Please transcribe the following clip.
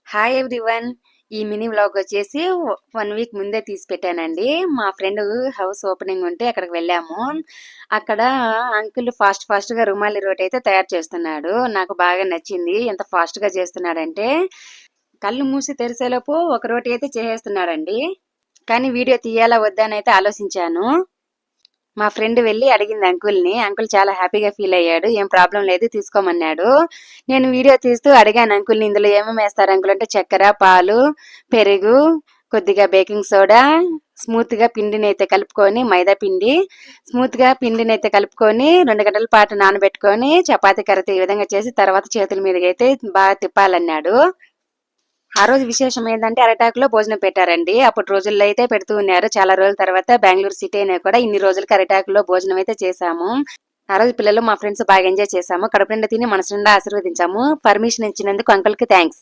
Hi everyone. ఈ mini vlog వచ్చేసి 1 week ముందే తీసి పెట్టానండి. మా ఫ్రెండ్ హౌస్ ఓపెనింగ్ ఉంటే అక్కడికి వెళ్ళాము. అక్కడ అంకుల్ ఫాస్ట్ గా రుమాలి రోటి అయితే తయారు చేస్తున్నాడు. నాకు బాగా నచ్చింది. ఎంత ఫాస్ట్ గా చేస్తున్నాడంటే కళ్ళు మూసి తెరిసేలోపు ఒక రోటి అయితే చేసేస్తున్నాడండి. కానీ వీడియో తీయాలా వద్దా అని అయితే ఆలోచించాను. మా ఫ్రెండ్ వెళ్ళి అడిగింది అంకుల్ని. అంకుల్ చాలా హ్యాపీగా ఫీల్ అయ్యాడు. ఏం ప్రాబ్లం లేదు తీసుకోమన్నాడు. నేను వీడియో తీస్తూ అడిగాను అంకుల్ని, ఇందులో ఏమేమి వేస్తారు అంకుల్ అంటే చక్కెర, పాలు, పెరుగు, కొద్దిగా బేకింగ్ సోడా, స్మూత్ గా పిండిని అయితే కలుపుకొని, మైదా పిండి స్మూత్ గా పిండిని అయితే కలుపుకొని 2 గంటల పాటు నానబెట్టుకొని చపాతీ కర్రతో ఈ విధంగా చేసి తర్వాత చేతుల మీదకి అయితే బాగా తిప్పాలన్నాడు. ఆ రోజు విశేషం ఏంటంటే అరటాకులో భోజనం పెట్టారండి. అప్పుడు రోజుల్లో అయితే పెడుతూ ఉన్నారు. చాలా రోజుల తర్వాత బెంగళూరు సిటీ అయినా కూడా ఇన్ని రోజులకి అరటాకులో భోజనం అయితే చేశాము. ఆ రోజు పిల్లలు మా ఫ్రెండ్స్ బాగా ఎంజాయ్ చేశాము. కడుపు నిండా తిని మనసు నిండా ఆశీర్వదించాము. పర్మిషన్ ఇచ్చినందుకు అంకుల్ కి థ్యాంక్స్.